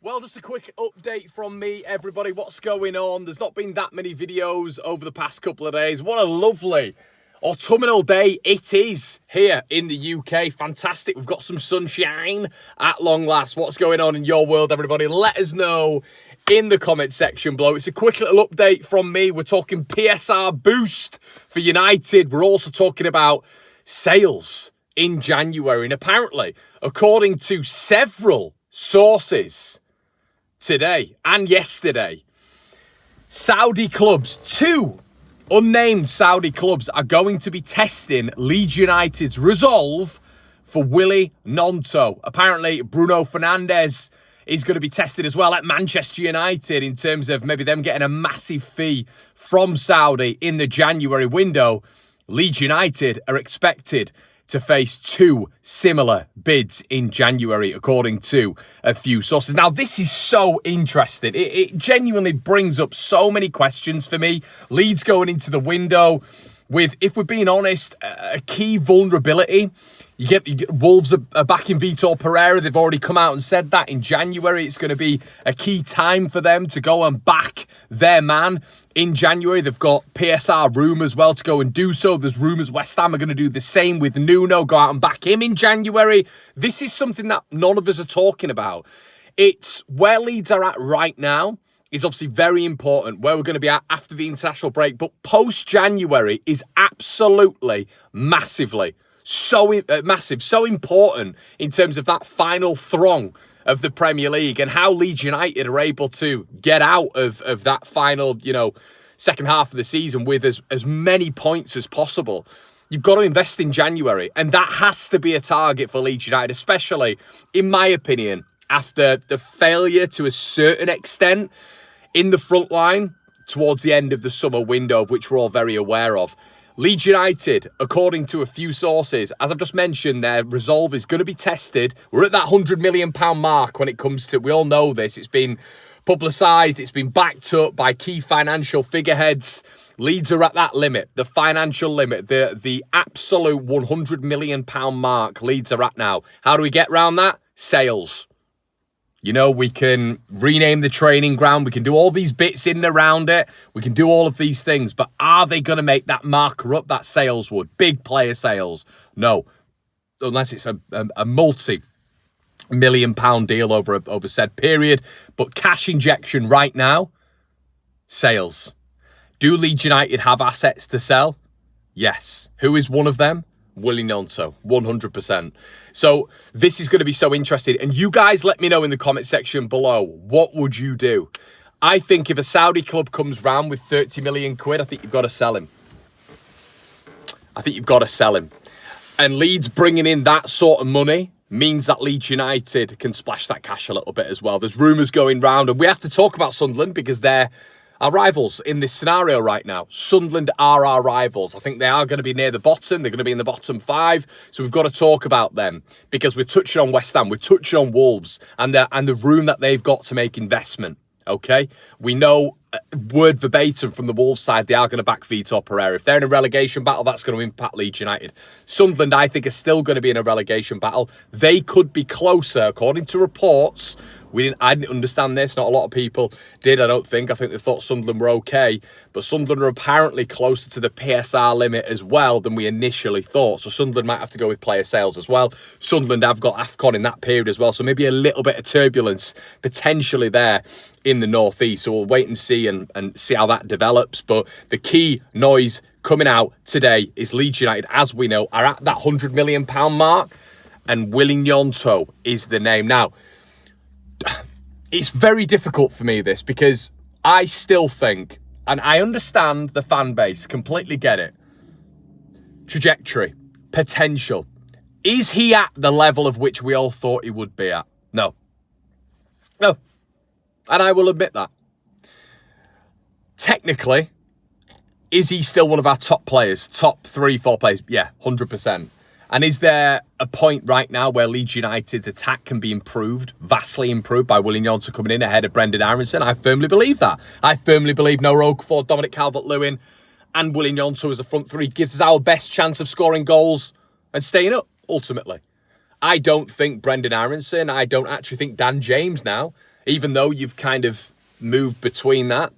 Well, just a quick update from me, everybody. What's going on? There's not been that many videos over the past couple of days. What a lovely autumnal day it is here in the UK. Fantastic. We've got some sunshine at long last. What's going on in your world, everybody? Let us know in the comment section below. It's a quick little update from me. We're talking PSR boost for United. We're also talking about sales in January. And apparently, according to several sources today and yesterday, Saudi clubs, two unnamed Saudi clubs, are going to be testing Leeds United's resolve for Willy Gnonto. Apparently, Bruno Fernandes is going to be tested as well at Manchester United in terms of maybe them getting a massive fee from Saudi in the January window. Leeds United are expected to face two similar bids in January, according to a few sources. Now, this is so interesting. It genuinely brings up so many questions for me. Leeds going into the window with, if we're being honest, a key vulnerability. You get Wolves are backing Vitor Pereira. They've already come out and said that in January it's going to be a key time for them to go and back their man in January. They've got PSR room as well to go and do so. There's rumours West Ham are going to do the same with Nuno, go out and back him in January. This is something that none of us are talking about. It's where Leeds are at right now is obviously very important, where we're going to be at after the international break. But post-January is absolutely massive, so important in terms of that final throng of the Premier League and how Leeds United are able to get out of that final, second half of the season with as many points as possible. You've got to invest in January, and that has to be a target for Leeds United, especially, in my opinion, after the failure to a certain extent in the front line towards the end of the summer window, which we're all very aware of. Leeds United, according to a few sources, as I've just mentioned, their resolve is going to be tested. We're at that £100 million mark when it comes to, we all know this, it's been publicised, it's been backed up by key financial figureheads. Leeds are at that limit, the financial limit, the absolute £100 million mark Leeds are at now. How do we get around that? Sales. We can rename the training ground. We can do all these bits in and around it. We can do all of these things. But are they going to make that marker up that sales would? Big player sales? No. Unless it's a multi-million pound deal over said period. But cash injection right now, sales. Do Leeds United have assets to sell? Yes. Who is one of them? Willy Gnonto, 100%. So this is going to be so interesting. And you guys let me know in the comment section below, what would you do? I think if a Saudi club comes round with 30 million quid, I think you've got to sell him. And Leeds bringing in that sort of money means that Leeds United can splash that cash a little bit as well. There's rumours going round, and we have to talk about Sunderland because they're our rivals in this scenario right now. Sunderland are our rivals. I think they are going to be near the bottom. They're going to be in the bottom 5. So we've got to talk about them because we're touching on West Ham. We're touching on Wolves and the room that they've got to make investment. Okay? We know word verbatim from the Wolves side, they are going to back Vitor Pereira. If they're in a relegation battle, that's going to impact Leeds United. Sunderland, I think, are still going to be in a relegation battle. They could be closer, according to reports. I didn't understand this. Not a lot of people did, I don't think. I think they thought Sunderland were okay. But Sunderland are apparently closer to the PSR limit as well than we initially thought. So Sunderland might have to go with player sales as well. Sunderland have got AFCON in that period as well. So maybe a little bit of turbulence potentially there in the northeast. So we'll wait and see and see how that develops. But the key noise coming out today is Leeds United, as we know, are at that £100 million mark. And Willy Gnonto is the name. Now, it's very difficult for me, this, because I still think, and I understand the fan base, completely get it. Trajectory, potential. Is he at the level of which we all thought he would be at? No. And I will admit that. Technically, is he still one of our top players? Top 3-4 players? Yeah, 100%. And is there a point right now where Leeds United's attack can be improved, vastly improved, by Willy Gnonto coming in ahead of Brendan Aronson? I firmly believe that. I firmly believe Noah Okafor, Dominic Calvert-Lewin and Willy Gnonto as a front three gives us our best chance of scoring goals and staying up, ultimately. I don't think Brendan Aronson, I don't actually think Dan James now even though you've kind of moved between that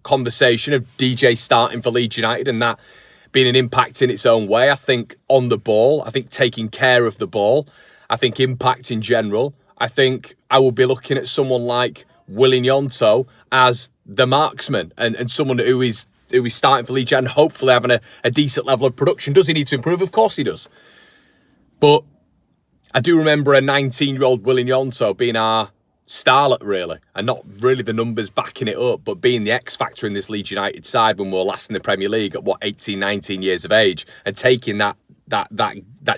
conversation of DJ starting for Leeds United and that being an impact in its own way. I think on the ball, I think taking care of the ball, I think impact in general. I think I will be looking at someone like Willy Gnonto as the marksman and someone who is starting for Leeds and hopefully having a decent level of production. Does he need to improve? Of course he does. But I do remember a 19-year-old Willy Gnonto being our starlet, really, and not really the numbers backing it up, but being the X factor in this Leeds United side when we were last in the Premier League at 18, 19 years of age, and taking that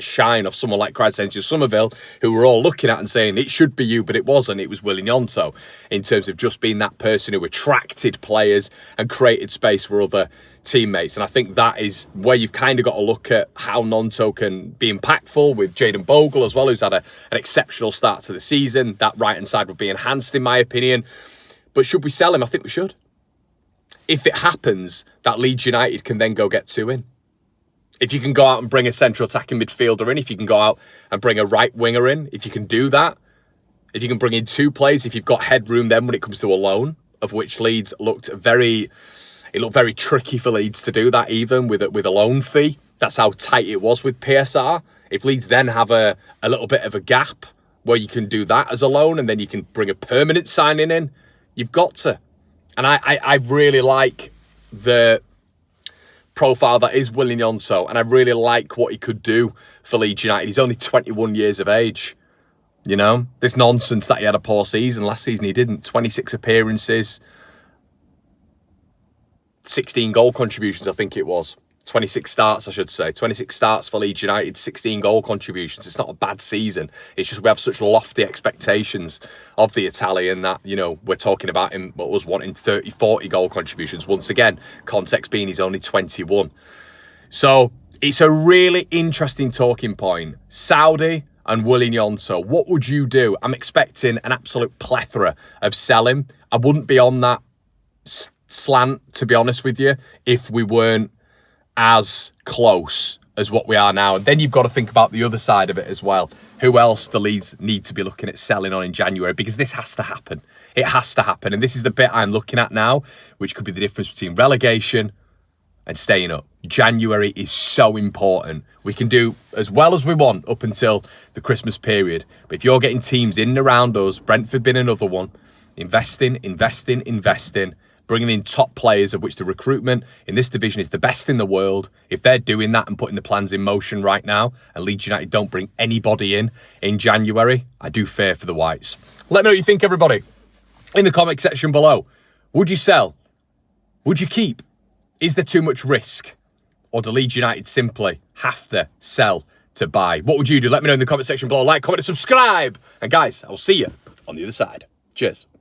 shine off someone like Crysencio Somerville, who we're all looking at and saying it should be you, but it wasn't. It was Willy Gnonto, in terms of just being that person who attracted players and created space for other teammates. And I think that is where you've kind of got to look at how Gnonto can be impactful with Jayden Bogle as well, who's had an exceptional start to the season. That right-hand side would be enhanced, in my opinion. But should we sell him? I think we should. If it happens, that Leeds United can then go get 2 in. If you can go out and bring a central attacking midfielder in, if you can go out and bring a right winger in, if you can do that, if you can bring in 2 players, if you've got headroom then when it comes to a loan, of which Leeds looked very tricky for Leeds to do that, even with a loan fee. That's how tight it was with PSR. If Leeds then have a little bit of a gap where you can do that as a loan and then you can bring a permanent signing in, you've got to. And I really like the profile that is Willy Gnonto, and I really like what he could do for Leeds United. He's only 21 years of age. You know, this nonsense that he had a poor season. Last season he didn't. 26 appearances, 16 goal contributions, I think it was. 26 starts, I should say. 26 starts for Leeds United, 16 goal contributions. It's not a bad season. It's just we have such lofty expectations of the Italian that, you know, we're talking about him, us wanting 30, 40 goal contributions. Once again, context being he's only 21. So it's a really interesting talking point. Saudi and Willy Gnonto, what would you do? I'm expecting an absolute plethora of selling. I wouldn't be on that slant, to be honest with you, if we weren't as close as what we are now. And then you've got to think about the other side of it as well. Who else the Leeds need to be looking at selling on in January? Because this has to happen. It has to happen. And this is the bit I'm looking at now, which could be the difference between relegation and staying up. January is so important. We can do as well as we want up until the Christmas period. But if you're getting teams in and around us, Brentford being another one, investing, bringing in top players, of which the recruitment in this division is the best in the world. If they're doing that and putting the plans in motion right now, and Leeds United don't bring anybody in January, I do fear for the Whites. Let me know what you think, everybody, in the comment section below. Would you sell? Would you keep? Is there too much risk? Or do Leeds United simply have to sell to buy? What would you do? Let me know in the comment section below. Like, comment, and subscribe. And guys, I'll see you on the other side. Cheers.